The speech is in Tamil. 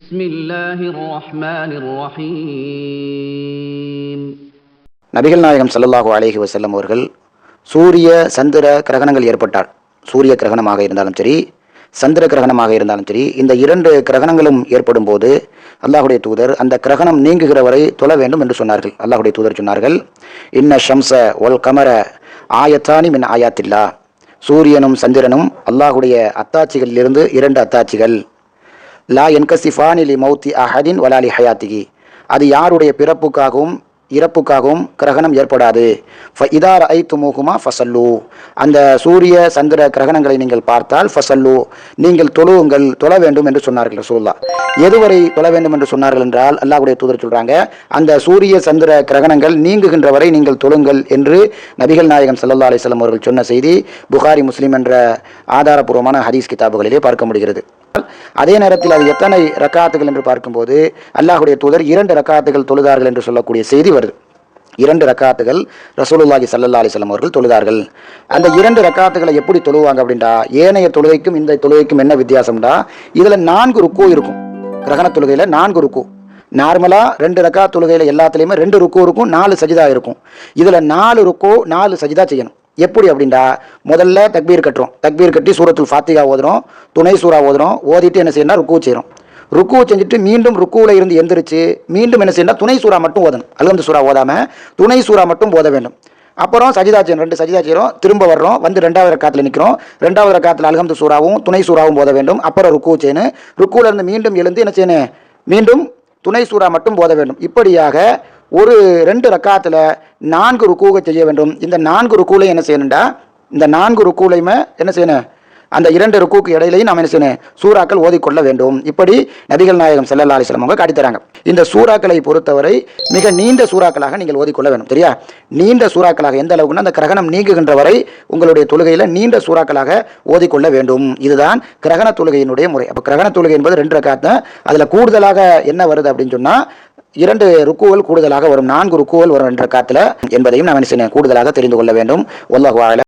பிஸ்மில்லாஹிர்ரஹ்மானிர்ரஹீம். நபிகள் நாயகம் ஸல்லல்லாஹு அலைஹி வஸல்லம் அவர்கள் சூரிய சந்திர கிரகணங்கள் ஏற்பட்டால், சூரிய கிரகணமாக இருந்தாலும் சரி, சந்திர கிரகணமாக இருந்தாலும் சரி, இந்த இரண்டு கிரகணங்களும் ஏற்படும் போது அல்லாஹுடைய தூதர் அந்த கிரகணம் நீங்குகிற வரை தொழ வேண்டும் என்று சொன்னார்கள். அல்லாஹுடைய தூதர் சொன்னார்கள், இன்ன ஷம்ஸ ஒல் கமர ஆயத்தானி மின் ஆயாத்தில்லா, சூரியனும் சந்திரனும் அல்லாஹுடைய அத்தாட்சிகளிலிருந்து இரண்டு அத்தாட்சிகள். லா என்கசிஃபானி லி மௌத்தி அஹதின் வலாலி ஹயாத்திகி, அது யாருடைய பிறப்புக்காகவும் இறப்புக்காகவும் கிரகணம் ஏற்படாது. இதா ரஅய்துமூஹுமா ஃபஸல்லு, அந்த சூரிய சந்திர கிரகணங்களை நீங்கள் பார்த்தால் ஃபஸல்லு, நீங்கள் தொழுவுங்கள், தொழ வேண்டும் என்று சொன்னார்கள் ரசூலுல்லாஹ். எதுவரை தொழ வேண்டும் என்று சொன்னார்கள் என்றால், அல்லாஹ்வுடைய தூதர் சொல்றாங்க, அந்த சூரிய சந்திர கிரகணங்கள் நீங்குகின்ற வரை நீங்கள் தொழுங்கள் என்று நபிகள் நாயகம் ஸல்லல்லாஹு அலைஹி வஸல்லம் அவர்கள் சொன்ன செய்தி புகாரி, முஸ்லிம் என்ற ஆதாரபூர்வமான ஹதீஸ் கிதாபுகளிலே பார்க்க முடிகிறது. அதே நேரத்தில் அது எத்தனை ரக்காத்துகள் என்று பார்க்கும்போது அல்லாஹுடைய தூதர் 2 ரக்காத்துகள் தொழுதார்கள் என்று சொல்லக்கூடிய செய்தி வருது. 2 ரக்காத்துகள் ரசூலுல்லாஹி ஸல்லல்லாஹு அலைஹி வஸல்லம் அவர்கள் தொழுதார்கள். அந்த 2 ரக்காத்துகளை எப்படி தொழுவாங்க அப்படின்டா, ஏனைய தொழுகைக்கும் இந்த தொழுகைக்கும் என்ன வித்தியாசம்டா, இதுல 4 ருக்கு இருக்கும். கிரகண தொழுகையில 4 ருக்கு. நார்மலா 2 ரக்காத் தொழுகையில எல்லாத்துலயுமே 2 ருக்கு இருக்கும், 4 சஜிதா இருக்கும். இதுல 4 ருக்கு 4 சஜிதா செய்யணும். எப்படி அப்படின்டா, முதல்ல தக்பீர் கட்டுறோம், தக்பீர் கட்டி சூரத்துல் ஃபாத்திஹா ஓதுறோம், துணை சூரா ஓதுறோம், ஓதிட்டு என்ன செய்யணும், ருக்கு செய்யறோம். ருக்கு செஞ்சுட்டு மீண்டும் ருக்குல இருந்து எந்திரிச்சு மீண்டும் என்ன செய்யணும், துணை சூரா மட்டும் ஓதணும். அல்ஹம்து சூரா ஓதாம துணை சூரா மட்டும் ஓத வேண்டும். அப்புறம் சஜிதா செய்யணும், 2 சஜிதா செய்யறோம், திரும்ப வர்றோம், வந்து 2வது ரக்காத்துல நிற்கிறோம். 2வது ரக்காத்துல அல்ஹம்து சூராவும் துணை சூராவும் ஓத வேண்டும். அப்புறம் ருக்கு செய்யணும், ருக்குல இருந்து மீண்டும் எழுந்து என்ன செய்யணும், மீண்டும் துணை சூரா மட்டும் ஓத வேண்டும். இப்படியாக ஒரு 2 ரக்காத்துல 4 ருக்குவை செய்ய வேண்டும். இந்த 4 ருக்குலையும் என்ன செய்யணும்டா, இந்த 4 ருக்குலையுமே என்ன செய்யணும், அந்த 2 ருக்குக்கு இடையிலையும் நாம் என்ன செய்யணும், சூறாக்கள் ஓதிக்கொள்ள வேண்டும். இப்படி நபிகள் நாயகம் ஸல்லல்லாஹு அலைஹி வஸல்லம் அவங்க காட்டித்தராங்க. இந்த சூறாக்களை பொறுத்தவரை மிக நீண்ட சூறாக்களாக நீங்கள் ஓதிக்கொள்ள வேண்டும். சரியா, நீண்ட சூறாக்களாக எந்த அளவுக்குன்னா, அந்த கிரகணம் நீங்குகின்ற வரை உங்களுடைய தொழுகையில நீண்ட சூறாக்களாக ஓதிக்கொள்ள வேண்டும். இதுதான் கிரகண தொழுகையினுடைய முறை. அப்ப கிரகண தொழுகை என்பது 2 ரக்காத். அதுல கூடுதலாக என்ன வருது அப்படின்னு சொன்னா, 2 ருக்குகள் கூடுதலாக வரும், 4 ருக்குகள் வரும் 2 ரக்காத்துல என்பதையும் நாம் என்ன செய்யணும், கூடுதலாக தெரிந்து கொள்ள வேண்டும். வல்லாஹு அஅலம்.